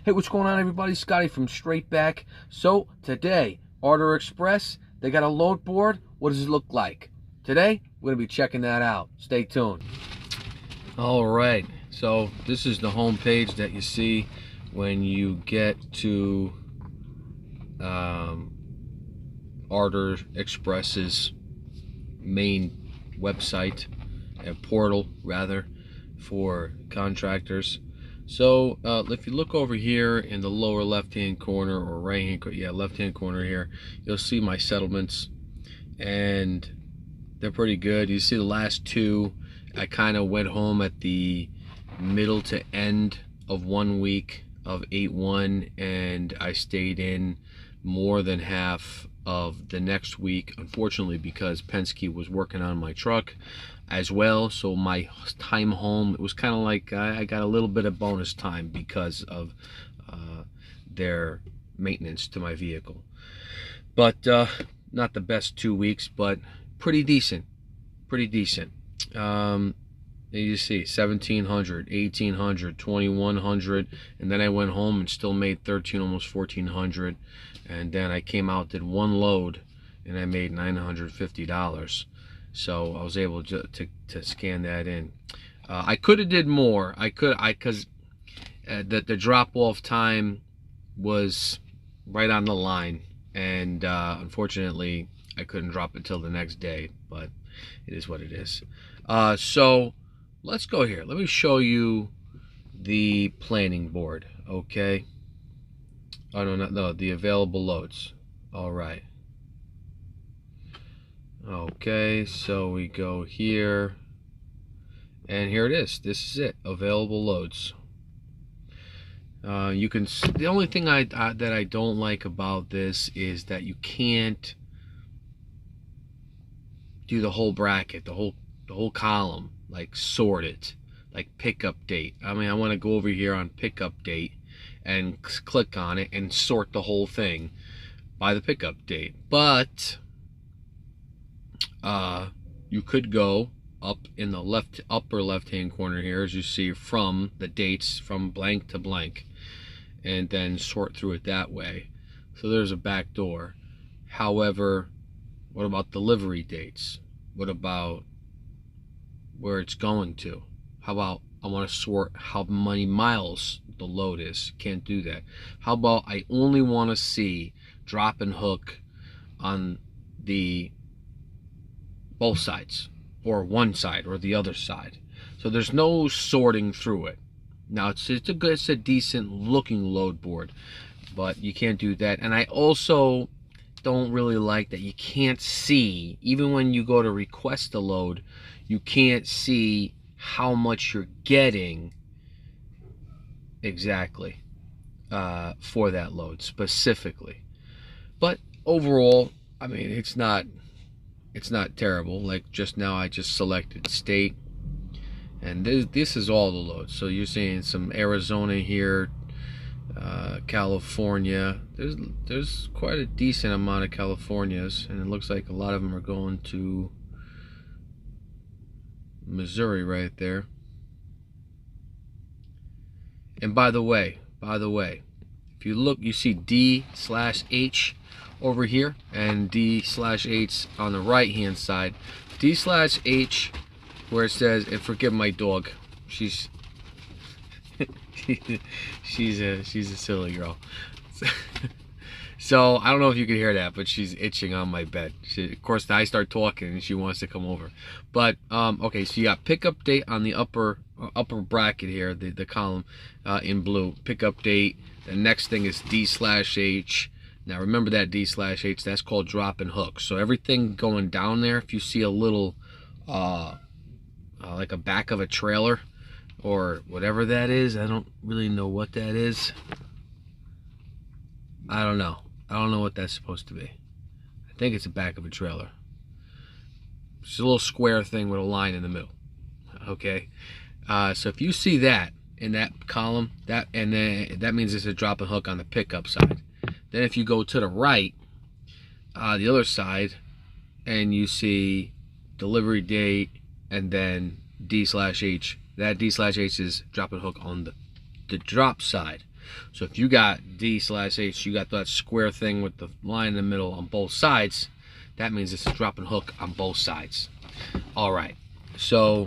Hey, what's going on, everybody? Scotty from Straight Back. So today, Artur Express, they got a load board. What does it look like? Today, we're going to be checking that out. Stay tuned. All right, so this is the home page that you see when you get to Artur Express's main website, portal rather, for contractors. So if you look over here in the lower left-hand corner, or left-hand corner here, you'll see my settlements, and they're pretty good. You see the last two, I kind of went home at the middle to end of 1 week of 8/1, and I stayed in more than half of the next week, unfortunately, because Penske was working on my truck as well. So my time home, it was kind of like I got a little bit of bonus time because of their maintenance to my vehicle. But not the best 2 weeks, but pretty decent. You see 1,700, 1,800, 2,100, and then I went home and still made 13, almost 1,400, and then I came out, did one load, and I made $950. So I was able to scan that in. I could have did more. Because the drop-off time was right on the line, and unfortunately I couldn't drop it till the next day, but it is what it is. So let's go here. Let me show you the planning board, okay? Oh, no, the available loads. All right. Okay, so we go here, and here it is. This is it, available loads. You can. The only thing that I don't like about this is that you can't do the whole bracket, the whole column, like sort it, like pickup date. I mean, I want to go over here on pickup date and click on it and sort the whole thing by the pickup date, but you could go up in the upper left-hand corner here, as you see, from the dates from blank to blank, and then sort through it that way. So there's a back door. However, what about delivery dates? What about where it's going to? How about I want to sort how many miles the load is? Can't do that. How about I only want to see drop and hook on the both sides, or one side or the other side? So there's no sorting through it. Now it's a decent looking load board, but you can't do that. And I also don't really like that you can't see, even when you go to request a load, you can't see how much you're getting exactly for that load specifically. But overall, I mean, it's not terrible. Like just now, I just selected state, and this is all the loads. So you're seeing some Arizona here, California. There's quite a decent amount of Californias, and it looks like a lot of them are going to Missouri right there. And by the way, if you look, you see D/H over here, and D/H on the right hand side. D/H, where it says, and forgive my dog, she's she's a silly girl. So I don't know if you can hear that, but she's itching on my bed. Of course, I start talking and she wants to come over. But okay, so you got pickup date on the upper bracket here, the column in blue. Pickup date. The next thing is D/H. Now remember that D/H, that's called drop and hook. So everything going down there, if you see a little like a back of a trailer or whatever that is, I don't really know what that is. I don't know what that's supposed to be. I think it's the back of a trailer. It's a little square thing with a line in the middle. Okay, so if you see that in that column, that means it's a drop and hook on the pickup side. Then if you go to the right, the other side, and you see delivery date and then D/H, that D/H is drop and hook on the drop side. So if you got D/H, you got that square thing with the line in the middle on both sides, that means it's a drop and hook on both sides. All right, so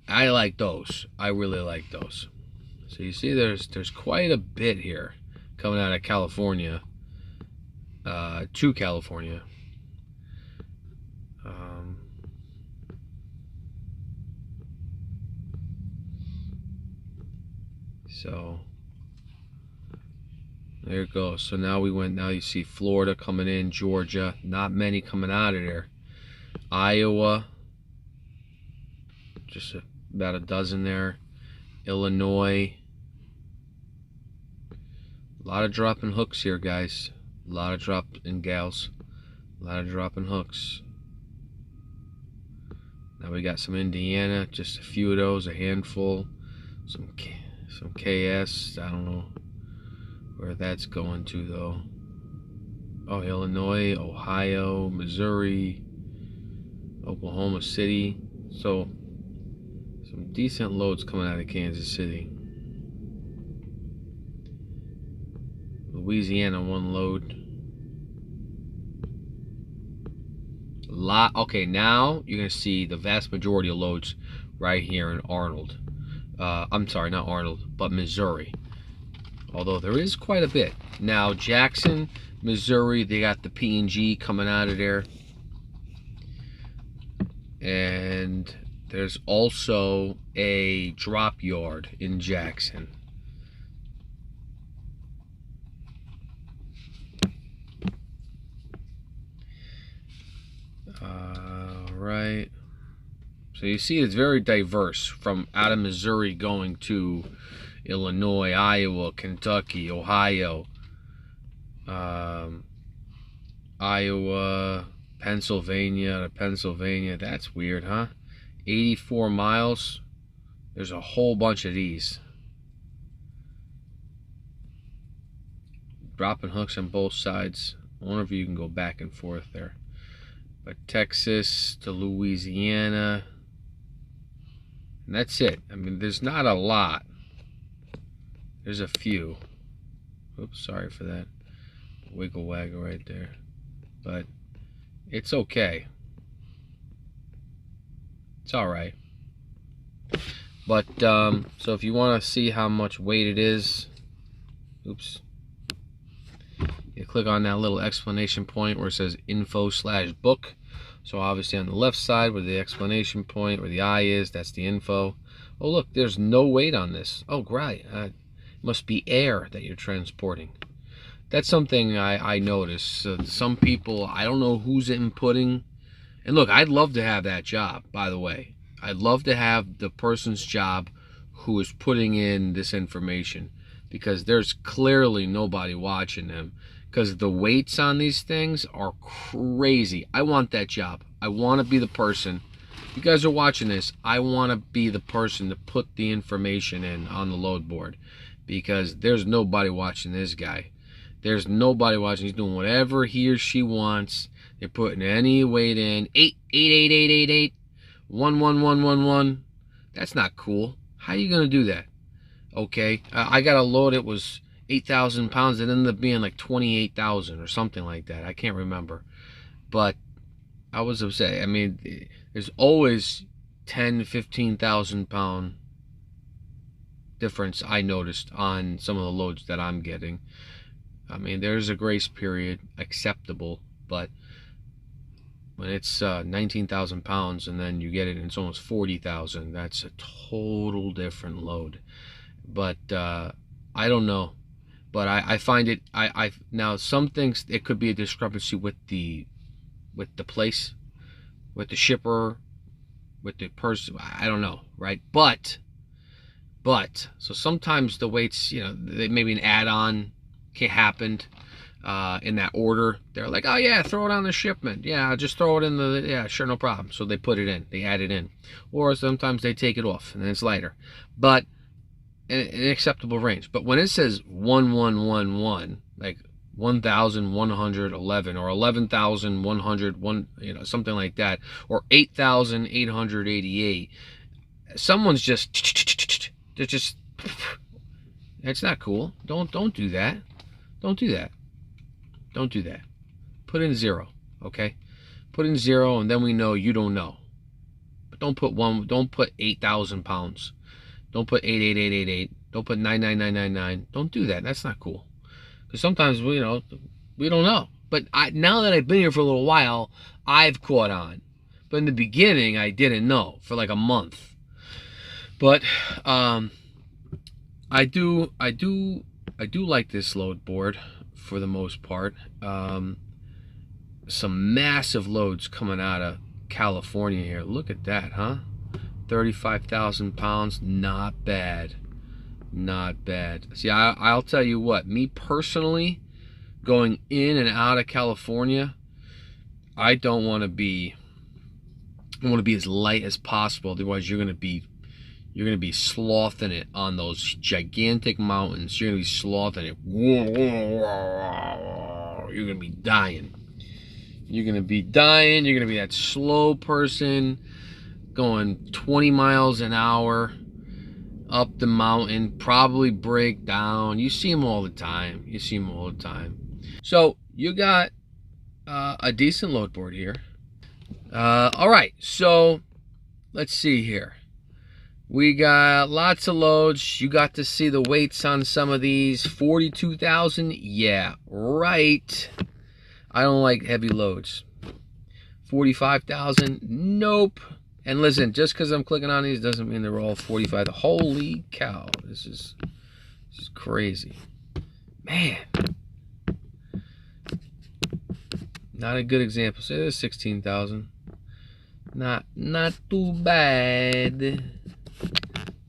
I like those. I really like those. So you see there's quite a bit here coming out of California to California. So there it goes. So now you see Florida coming in, Georgia, not many coming out of there. Iowa, just about a dozen there. Illinois. A lot of dropping hooks here, guys. A lot of drop and gals. A lot of dropping hooks. Now we got some Indiana, just a few of those, a handful. Some KS, I don't know where that's going to though. Oh, Illinois, Ohio, Missouri, Oklahoma City. So some decent loads coming out of Kansas City. Louisiana, one load. Okay, now you're gonna see the vast majority of loads right here in Arnold. I'm sorry, not Arnold, but Missouri. Although there is quite a bit. Now Jackson, Missouri, they got the P&G coming out of there. And there's also a drop yard in Jackson. Right. So you see it's very diverse from out of Missouri going to Illinois, Iowa, Kentucky, Ohio, Iowa, Pennsylvania. That's weird, huh? 84 miles. There's a whole bunch of these. Dropping hooks on both sides. I wonder if you can go back and forth there. But Texas to Louisiana. And that's it. I mean, there's not a lot. There's a few. Oops, sorry for that wiggle waggle right there. But it's okay. It's alright. But, so if you want to see how much weight it is, oops. You click on that little explanation point where it says info/book. So obviously on the left side where the explanation point, where the I is, that's the info. Oh look, there's no weight on this. Oh great, it must be air that you're transporting. That's something I noticed. Some people, I don't know who's inputting. And look, I'd love to have that job, by the way. I'd love to have the person's job who is putting in this information, because there's clearly nobody watching them. Because the weights on these things are crazy. I want that job. I want to be the person. You guys are watching this. I want to be the person to put the information in on the load board. Because there's nobody watching this guy. There's nobody watching. He's doing whatever he or she wants. They're putting any weight in. 8888888. 11111. That's not cool. How are you going to do that? Okay. I got a load. It was 8,000 pounds. It ended up being like 28,000 or something like that. I can't remember. But I was upset. I mean, there's always 10, 15,000 pound difference I noticed on some of the loads that I'm getting. I mean, there's a grace period, acceptable, but when it's 19,000 pounds and then you get it and it's almost 40,000, that's a total different load. But I don't know. But I find it, now some things, it could be a discrepancy with the place, with the shipper, with the person, I don't know, right? But, so sometimes the weights, you know, maybe an add-on happened in that order. They're like, oh yeah, throw it on the shipment. Yeah, just throw it in the, yeah, sure, no problem. So they put it in, they add it in. Or sometimes they take it off and then it's lighter. But an acceptable range. But when it says 1111, like 1,111 or 11,101, you know, something like that, or 8,888, someone's just, they're just, That's not cool. Don't do that. Don't do that. Don't do that. Put in 0, okay? Put in 0, and then we know you don't know. But don't put 8,000 pounds. Don't put 88888. Don't put 99999. Don't do that. That's not cool. Because sometimes we don't know. But now that I've been here for a little while, I've caught on. But in the beginning, I didn't know for like a month. But I do like this load board for the most part. Some massive loads coming out of California here. Look at that, huh? 35,000 pounds. Not bad. Not bad. See, I'll tell you what. Me personally, going in and out of California, I don't want to be. I want to be as light as possible. Otherwise, you're gonna be sloughing it on those gigantic mountains. You're gonna be sloughing it. You're gonna be dying. You're gonna be dying. You're gonna be that slow person going 20 miles an hour up the mountain, probably break down. You see them all the time. You see them all the time. So you got a decent load board here. All right, so let's see here. We got lots of loads. You got to see the weights on some of these. 42,000, yeah, right. I don't like heavy loads. 45,000, nope. And listen, just because I'm clicking on these doesn't mean they're all 45. Holy cow, this is crazy, man. Not a good example. Say there's 16,000. Not too bad.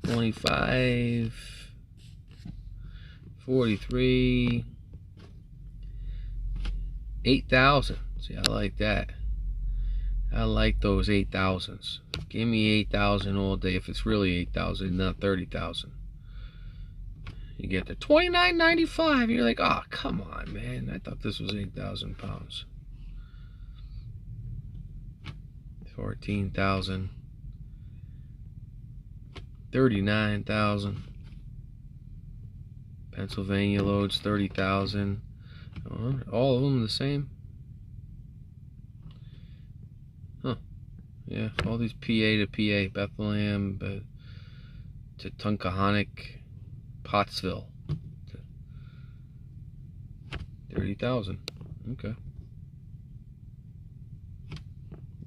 25, 43, 8,000. See, I like that. I like those 8,000s. Give me 8,000 all day if it's really 8,000, not 30,000. You get the 29.95. You're like, oh, come on, man. I thought this was 8,000 pounds. 14,000. 39,000. Pennsylvania loads 30,000. All of them the same. Huh. Yeah, all these PA to PA, Bethlehem to Tunkahonic, Pottsville. 30,000. Okay.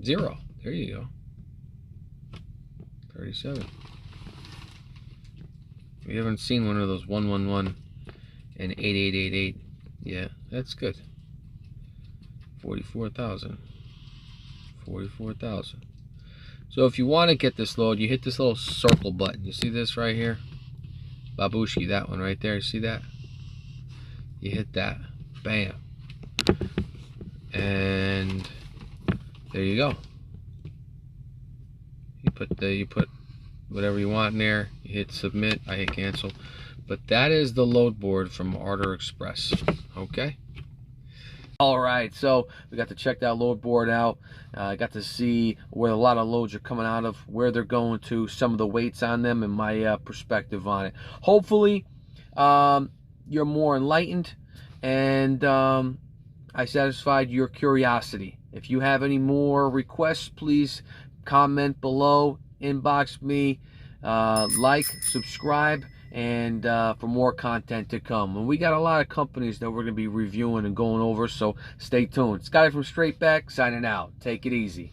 0. There you go. 37. We haven't seen one of those 111 and 8888. Yeah, that's good. 44,000. 44,000. So if you want to get this load, you hit this little circle button. You see this right here? Babushki, that one right there. You see that? You hit that. Bam. And there you go. You put whatever you want in there. You hit submit. I hit cancel. But that is the load board from Artur Express. Okay. All right, so we got to check that load board out. I got to see where a lot of loads are coming out of, where they're going to, some of the weights on them, and my perspective on it. Hopefully, you're more enlightened, and I satisfied your curiosity. If you have any more requests, please comment below, inbox me, like, subscribe, and for more content to come. And we got a lot of companies that we're going to be reviewing and going over, so stay tuned. Scotty from Straight Back signing out. Take it easy.